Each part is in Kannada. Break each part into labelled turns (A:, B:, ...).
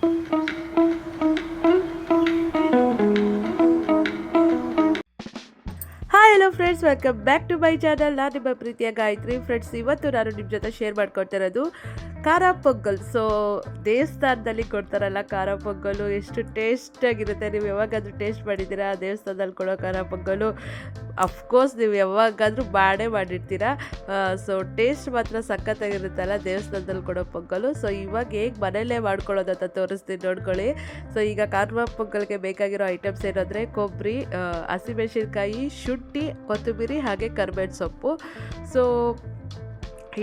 A: Hi hello friends, welcome back to my channel. ನಾನು ನಿಮ್ಮ ಪ್ರೀತಿಯ ಗಾಯತ್ರಿ. ಫ್ರೆಂಡ್ಸ್, ಇವತ್ತು ನಾನು ನಿಮ್ಮ ಜೊತೆ ಶೇರ್ ಮಾಡ್ಕೊಳ್ತಿರೋದು ಖಾರ ಪೊಂಗಲ್. ಸೊ ದೇವಸ್ಥಾನದಲ್ಲಿ ಕೊಡ್ತಾರಲ್ಲ ಖಾರ ಪೊಂಗಲು, ಎಷ್ಟು ಟೇಸ್ಟಾಗಿರುತ್ತೆ. ನೀವು ಯಾವಾಗಾದರೂ ಟೇಸ್ಟ್ ಮಾಡಿದ್ದೀರಾ ದೇವಸ್ಥಾನದಲ್ಲಿ ಕೊಡೋ ಖಾರ ಪೊಂಗಲು? ಅಫ್ಕೋರ್ಸ್ ನೀವು ಯಾವಾಗಾದರೂ ಮಾಡಿರ್ತೀರಾ. ಸೊ ಟೇಸ್ಟ್ ಮಾತ್ರ ಸಖತ್ತಾಗಿರುತ್ತಲ್ಲ ದೇವಸ್ಥಾನದಲ್ಲಿ ಕೊಡೋ ಪೊಂಗಲು. ಸೊ ಇವಾಗ ಹೇಗೆ ಮನೆಯಲ್ಲೇ ಮಾಡ್ಕೊಳ್ಳೋದಂತ ತೋರಿಸ್ತೀನಿ, ನೋಡ್ಕೊಳ್ಳಿ. ಸೊ ಈಗ ಖಾರ ಪೊಂಗಲ್ಗೆ ಬೇಕಾಗಿರೋ ಐಟಮ್ಸ್ ಏನಂದರೆ ಕೊಬ್ಬರಿ, ಹಸಿಮೆಣಸಿನ್ಕಾಯಿ, ಶುಂಠಿ, ಕೊತ್ತಂಬರಿ ಹಾಗೆ ಕರಿಬೇವು ಸೊಪ್ಪು. ಸೊ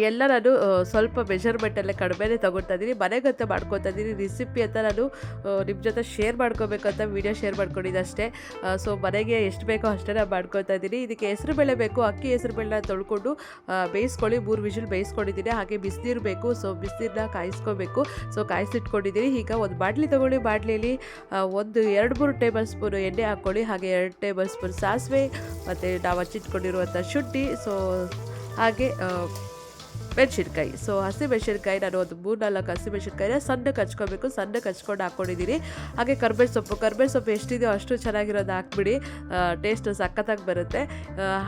A: ಎಲ್ಲ ನಾನು ಸ್ವಲ್ಪ ಮೆಷರ್ಮೆಂಟಲ್ಲೇ ಕಡಿಮೆನೇ ತೊಗೊಳ್ತಾ ಇದ್ದೀನಿ. ಮನೆಗಂತ ಮಾಡ್ಕೊತಾ ಇದ್ದೀನಿ. ರೆಸಿಪಿ ಅಂತ ನಾನು ನಿಮ್ಮ ಜೊತೆ ಶೇರ್ ಮಾಡ್ಕೋಬೇಕಂತ ವೀಡಿಯೋ ಶೇರ್ ಮಾಡ್ಕೊಂಡಿದ್ದೆ ಅಷ್ಟೇ. ಸೊ ಮನೆಗೆ ಎಷ್ಟು ಬೇಕೋ ಅಷ್ಟೇ ನಾನು ಮಾಡ್ಕೊತಾ ಇದ್ದೀನಿ. ಇದಕ್ಕೆ ಹೆಸರುಬೇಳೆ ಬೇಕು. ಅಕ್ಕಿ ಹೆಸರುಬೇಳೆನ ತೊಳ್ಕೊಂಡು ಬೇಯಿಸ್ಕೊಳ್ಳಿ. 3 ವಿಷಲ್ ಬೇಯಿಸ್ಕೊಂಡಿದ್ದೀನಿ. ಹಾಗೆ ಬಿಸಿನೀರು ಬೇಕು. ಸೊ ಬಿಸಿನೀರನ್ನ ಕಾಯಿಸ್ಕೋಬೇಕು. ಸೊ ಕಾಯಿಸಿಟ್ಕೊಂಡಿದ್ದೀನಿ. ಈಗ ಒಂದು ಬಾಣಲಿ ತೊಗೊಳ್ಳಿ. ಬಾಣಲಿಯಲ್ಲಿ ಒಂದು 2-3 ಟೇಬಲ್ ಸ್ಪೂನು ಎಣ್ಣೆ ಹಾಕ್ಕೊಳ್ಳಿ. ಹಾಗೆ 2 ಟೇಬಲ್ ಸ್ಪೂನ್ ಸಾಸಿವೆ ಮತ್ತು ನಾವು ಹಚ್ಚಿಟ್ಕೊಂಡಿರುವಂಥ ಶುಂಠಿ, ಸೊ ಹಾಗೆ ಮೆಣಸಿನ್ಕಾಯಿ. ಸೊ ಹಸಿಮೆಣಸಿನ್ಕಾಯಿ ನಾನು ಒಂದು 3-4 ಹಸಿಮೆಣಸಿನ್ಕಾಯಿನ ಸಣ್ಣಕ್ಕೆ ಹಚ್ಕೋಬೇಕು. ಸಣ್ಣಕ್ಕೆ ಹಚ್ಕೊಂಡು ಹಾಕ್ಕೊಂಡಿದ್ದೀನಿ. ಹಾಗೆ ಕರಿಬೇವು ಸೊಪ್ಪು ಎಷ್ಟಿದೆಯೋ ಅಷ್ಟು ಚೆನ್ನಾಗಿರೋದು ಹಾಕ್ಬಿಡಿ. ಟೇಸ್ಟ್ ಸಖತ್ತಾಗಿ ಬರುತ್ತೆ.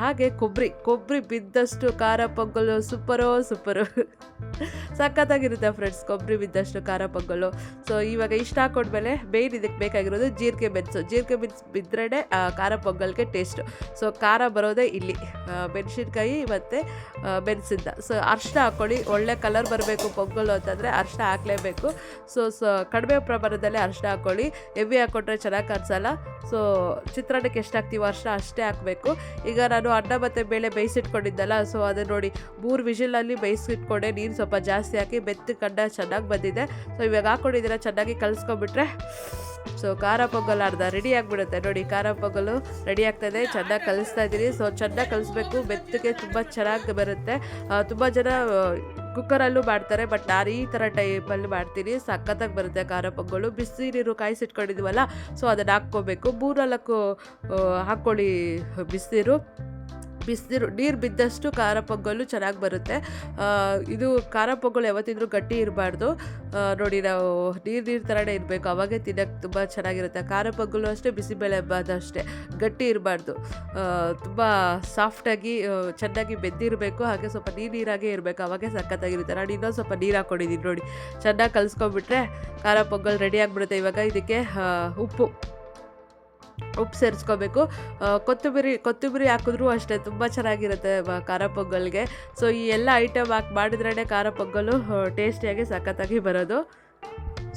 A: ಹಾಗೆ ಕೊಬ್ಬರಿ ಬಿದ್ದಷ್ಟು ಖಾರ ಪೊಂಗಲು ಸೂಪರು ಸಖತ್ತಾಗಿರುತ್ತೆ ಫ್ರೆಂಡ್ಸ್, ಕೊಬ್ಬರಿ ಬಿದ್ದಷ್ಟು ಖಾರ ಪೊಂಗಲು. ಸೊ ಇವಾಗ ಇಷ್ಟ ಹಾಕೊಂಡ್ಮೇಲೆ ಮೇಯ್ನ್ ಇದಕ್ಕೆ ಬೇಕಾಗಿರೋದು ಜೀರಿಗೆ ಮೆಣಸು ಬಿದ್ರೇ ಖಾರ ಪೊಂಗಲ್ಗೆ ಟೇಸ್ಟು. ಸೊ ಖಾರ ಬರೋದೇ ಇಲ್ಲಿ ಮೆಣಸಿನ್ಕಾಯಿ ಮತ್ತು ಮೆಣಸಿಂದ. ಸೊ ಅರ್ಶಿನ ಹಾಕ್ಕೊಳ್ಳಿ. ಒಳ್ಳೆ ಕಲರ್ ಬರಬೇಕು ಪೊಂಗಲು ಅಂತಂದರೆ ಅರ್ಶಿನ ಹಾಕಲೇಬೇಕು. ಸೊ ಕಡಿಮೆ ಪ್ರಮಾಣದಲ್ಲಿ ಅರ್ಶಿನ ಹಾಕ್ಕೊಳ್ಳಿ. ಹೆವಿ ಹಾಕ್ಕೊಂಡ್ರೆ ಚೆನ್ನಾಗಿ ಕಾಣಿಸಲ್ಲ. ಸೊ ಚಿತ್ರಾನ್ನಕ್ಕೆ ಎಷ್ಟು ಹಾಕ್ತೀವೋ ಅರ್ಶಿನ ಅಷ್ಟೇ ಹಾಕಬೇಕು. ಈಗ ನಾನು ಅನ್ನ ಮತ್ತು ಬೇಳೆ ಬೇಯಿಸಿಟ್ಕೊಂಡಿದ್ದಲ್ಲ, ಸೊ ಅದು ನೋಡಿ 3 ವಿಷಲಲ್ಲಿ ಬೇಯಿಸಿಟ್ಕೊಂಡೆ. ನೀರು ಸ್ವಲ್ಪ ಜಾಸ್ತಿ ಹಾಕಿ ಬೆತ್ತಕ್ಕನ್ನ ಚೆನ್ನಾಗಿ ಬಂದಿದೆ. ಸೊ ಇವಾಗ ಹಾಕ್ಕೊಂಡಿದ್ದೀರ, ಚೆನ್ನಾಗಿ ಕಲಿಸ್ಕೊಂಡ್ಬಿಟ್ರೆ ಸೊ ಖಾರ ಪೊಂಗಲ್ ಅರ್ಧ ರೆಡಿ ಆಗಿಬಿಡುತ್ತೆ. ನೋಡಿ ಖಾರ ಪೊಂಗಲು ರೆಡಿ ಆಗ್ತಾಯಿದೆ. ಚೆನ್ನಾಗಿ ಕಲಿಸ್ತಾ ಇದ್ದೀನಿ. ಸೊ ಚೆನ್ನಾಗಿ ಕಲಿಸ್ಬೇಕು, ಬೆತ್ತಗೆ ತುಂಬ ಚೆನ್ನಾಗಿ ಬರುತ್ತೆ. ತುಂಬ ಜನ ಕುಕ್ಕರಲ್ಲೂ ಮಾಡ್ತಾರೆ, ಬಟ್ ನಾನು ಈ ಥರ ಟೈಪಲ್ಲಿ ಮಾಡ್ತೀನಿ. ಸಖತ್ತಾಗಿ ಬರುತ್ತೆ ಖಾರ ಪೊಂಗಲು. ಬಿಸಿ ನೀರು ಕಾಯಿಸಿಟ್ಕೊಂಡಿದ್ದೀವಲ್ಲ, ಸೊ ಅದನ್ನು ಹಾಕ್ಕೋಬೇಕು. 3-4 ಹಾಕ್ಕೊಳ್ಳಿ ಬಿಸಿನೀರು ನೀರು ಬಿದ್ದಷ್ಟು ಖಾರ ಪೊಂಗಲು ಚೆನ್ನಾಗಿ ಬರುತ್ತೆ. ಇದು ಖಾರ ಪೊಂಗಲು ಯಾವತ್ತಿದ್ರೂ ಗಟ್ಟಿ ಇರಬಾರ್ದು. ನೋಡಿ ನಾವು ನೀರು ಥರನೇ ಇರಬೇಕು, ಅವಾಗೇ ತಿನ್ನೋಕ್ಕೆ ತುಂಬ ಚೆನ್ನಾಗಿರುತ್ತೆ. ಖಾರ ಪೊಂಗಲು ಅಷ್ಟೇ, ಬಿಸಿಬೇಳೆ ಬಾತ್ ಅಷ್ಟೇ, ಗಟ್ಟಿ ಇರಬಾರ್ದು. ತುಂಬ ಸಾಫ್ಟಾಗಿ ಚೆನ್ನಾಗಿ ಬೆಂದಿರಬೇಕು. ಹಾಗೆ ಸ್ವಲ್ಪ ನೀರಾಗೇ ಇರಬೇಕು, ಅವಾಗೇ ಸಖತ್ತಾಗಿರುತ್ತೆ. ನಾನು ಇನ್ನೊಂದು ಸ್ವಲ್ಪ ನೀರು ಹಾಕ್ಕೊಂಡಿದ್ದೀನಿ. ನೋಡಿ ಚೆನ್ನಾಗಿ ಕಲಿಸ್ಕೊಂಡ್ಬಿಟ್ರೆ ಖಾರ ಪೊಂಗಲ್ ರೆಡಿ ಆಗಿಬಿಡುತ್ತೆ. ಇವಾಗ ಇದಕ್ಕೆ ಉಪ್ಪು ಸೇರಿಸ್ಕೋಬೇಕು. ಕೊತ್ತಂಬರಿ ಹಾಕಿದ್ರೂ ಅಷ್ಟೇ ತುಂಬ ಚೆನ್ನಾಗಿರುತ್ತೆ ಖಾರ ಪೊಂಗಲ್ಗೆ. ಸೊ ಈ ಎಲ್ಲ ಐಟಮ್ ಹಾಕಿ ಮಾಡಿದ್ರೇ ಖಾರ ಪೊಂಗಲು ಟೇಸ್ಟಿಯಾಗಿ ಸಖತ್ತಾಗಿ ಬರೋದು.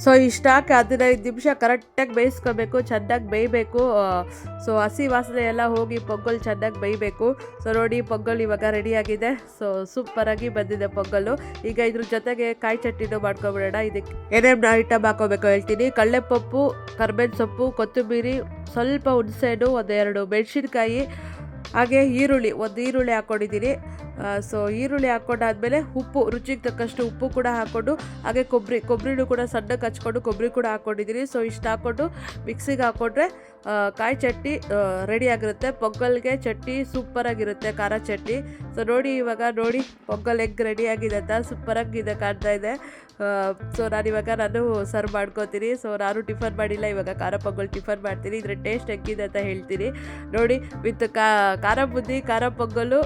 A: ಸೊ ಇಷ್ಟು ಹಾಕಿ 15 ನಿಮಿಷ ಕರೆಕ್ಟಾಗಿ ಬೇಯಿಸ್ಕೋಬೇಕು. ಚೆನ್ನಾಗಿ ಬೇಯಬೇಕು. ಸೊ ಹಸಿ ವಾಸನೆ ಎಲ್ಲ ಹೋಗಿ ಪೊಂಗಲ್ ಚೆನ್ನಾಗಿ ಬೇಯಬೇಕು. ಸೊ ನೋಡಿ ಪೊಂಗಲ್ ಇವಾಗ ರೆಡಿಯಾಗಿದೆ. ಸೊ ಸೂಪರಾಗಿ ಬಂದಿದೆ ಪೊಂಗಲು. ಈಗ ಇದ್ರ ಜೊತೆಗೆ ಕಾಯಿ ಚಟ್ನಿನೂ ಮಾಡ್ಕೊಬಿಡೋಣ. ಇದಕ್ಕೆ ಏನೇನು ಐಟಮ್ ಹಾಕೋಬೇಕು ಹೇಳ್ತೀನಿ. ಕಡಲೆಪಪ್ಪು, ಕರಿಬೇವು ಸೊಪ್ಪು, ಕೊತ್ತಂಬರಿ, ಸ್ವಲ್ಪ ಹುಣಸೆಹಣ್ಣು, 1-2 ಮೆಣಸಿನ್ಕಾಯಿ, ಹಾಗೆ ಒಂದು ಈರುಳ್ಳಿ ಹಾಕ್ಕೊಂಡಿದ್ದೀನಿ. ಸೊ ಈರುಳ್ಳಿ ಹಾಕ್ಕೊಂಡಾದ್ಮೇಲೆ ಉಪ್ಪು, ರುಚಿಗೆ ತಕ್ಕಷ್ಟು ಉಪ್ಪು ಕೂಡ ಹಾಕ್ಕೊಂಡು, ಹಾಗೆ ಕೊಬ್ಬರಿನೂ ಕೂಡ ಸಣ್ಣಕ್ಕೆ ಹಚ್ಕೊಂಡು ಕೊಬ್ಬರಿ ಕೂಡ ಹಾಕ್ಕೊಂಡಿದ್ದೀನಿ. ಸೊ ಇಷ್ಟು ಹಾಕ್ಕೊಂಡು ಮಿಕ್ಸಿಗೆ ಹಾಕ್ಕೊಂಡ್ರೆ ಕಾಯಿ ಚಟ್ನಿ ರೆಡಿ ಆಗಿರುತ್ತೆ. ಪೊಂಗಲ್ಗೆ ಚಟ್ನಿ ಸೂಪರಾಗಿರುತ್ತೆ, ಖಾರ ಚಟ್ನಿ. ಸೊ ನೋಡಿ ಇವಾಗ ನೋಡಿ ಪೊಂಗಲ್ ಹೆಂಗೆ ರೆಡಿಯಾಗಿದೆ ಅಂತ ಸೂಪರಾಗಿದೆ ಕಾಣ್ತಾ ಇದೆ. ಸೊ ನಾನು ಸರ್ವ್ ಮಾಡ್ಕೊತೀನಿ. ಸೊ ನಾನು ಟಿಫನ್ ಮಾಡಿಲ್ಲ, ಇವಾಗ ಖಾರ ಪೊಂಗಲ್ ಟಿಫನ್ ಮಾಡ್ತೀನಿ. ಇದ್ರ ಟೇಸ್ಟ್ ಹೆಂಗಿದೆ ಅಂತ ಹೇಳ್ತೀನಿ. ನೋಡಿ ವಿತ್ ಖಾರ ಬುದ್ದಿ, ಖಾರ ಪೊಂಗಲು,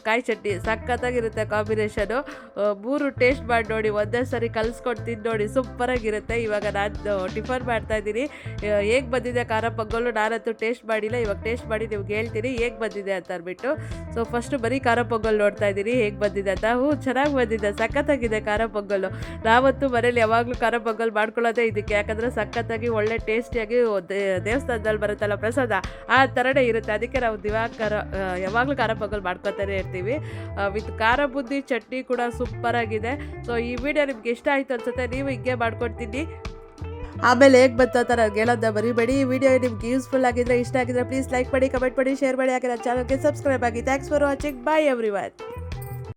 A: ಕಾಯಿ ಚಟ್ನಿ ಸಖತ್ತಾಗಿರುತ್ತೆ ಕಾಂಬಿನೇಷನು. 3 ಟೇಸ್ಟ್ ಮಾಡಿ ನೋಡಿ, ಒಂದೇ ಸರಿ ಕಲಿಸ್ಕೊಂಡು ತಿಂದು ನೋಡಿ, ಸೂಪರಾಗಿರುತ್ತೆ. ಇವಾಗ ನಾನು ಟಿಫನ್ ಮಾಡ್ತಾಯಿದ್ದೀನಿ. ಹೇಗೆ ಬಂದಿದೆ ಖಾರ ಪೊಂಗಲು ನಾನಂತೂ ಟೇಸ್ಟ್ ಮಾಡಿಲ್ಲ. ಇವಾಗ ಟೇಸ್ಟ್ ಮಾಡಿ ನಿಮ್ಗೆ ಹೇಳ್ತೀನಿ ಹೇಗೆ ಬಂದಿದೆ ಅಂತ ಅಂದ್ಬಿಟ್ಟು. ಸೊ ಫಸ್ಟು ಬರೀ ಖಾರ ಪೊಂಗಲ್ ನೋಡ್ತಾ ಇದ್ದೀನಿ ಹೇಗೆ ಬಂದಿದೆ ಅಂತ. ಚೆನ್ನಾಗಿ ಬಂದಿದೆ, ಸಖತ್ತಾಗಿದೆ ಖಾರ ಪೊಂಗಲು. ನಾವಂತೂ ಮನೇಲಿ ಯಾವಾಗಲೂ ಖಾರ ಪೊಂಗಲ್ ಮಾಡ್ಕೊಳ್ಳೋದೇ ಇದಕ್ಕೆ, ಯಾಕಂದರೆ ಸಖತ್ತಾಗಿ ಒಳ್ಳೆ ಟೇಸ್ಟಿಯಾಗಿ ದೇವಸ್ಥಾನದಲ್ಲಿ ಬರುತ್ತಲ್ಲ ಪ್ರಸಾದ, ಆ ಥರನೇ ಇರುತ್ತೆ. ಅದಕ್ಕೆ ನಾವು ಯಾವಾಗಲೂ ಖಾರ ಪೊಂಗಲ್ ಮಾಡ್ಕೊತಾನೆ ಇರ್ತೀವಿ. ವಿತ್ ಖಾರ ಬುದ್ದಿ ಚಟ್ನಿ ಕೂಡ ಸೂಪರಾಗಿದೆ. ಸೊ ಈ ವಿಡಿಯೋ ನಿಮ್ಗೆ ಇಷ್ಟ ಆಯಿತು ಅನ್ಸುತ್ತೆ. ನೀವು ಹಿಂಗೆ ಮಾಡ್ಕೊಡ್ತೀನಿ. ಆಮೇಲೆ ಹೇಗೆ ಬಂತು ಅಂತ ನನಗೆ ಹೇಳೋದನ್ನ ಮರಿಬೇಡಿ. ಈ ವಿಡಿಯೋ ನಿಮ್ಗೆ ಯೂಸ್ಫುಲ್ ಆಗಿದ್ರೆ, ಇಷ್ಟ ಆಗಿದ್ರೆ ಪ್ಲೀಸ್ ಲೈಕ್ ಮಾಡಿ, ಕಮೆಂಟ್ ಮಾಡಿ, ಶೇರ್ ಮಾಡಿ. ಹಾಗೆ ನನ್ನ ಚಾನಲ್ಗೆ ಸಬ್ಸ್ಕ್ರೈಬ್ ಆಗಿ. Thanks for watching. Bye everyone.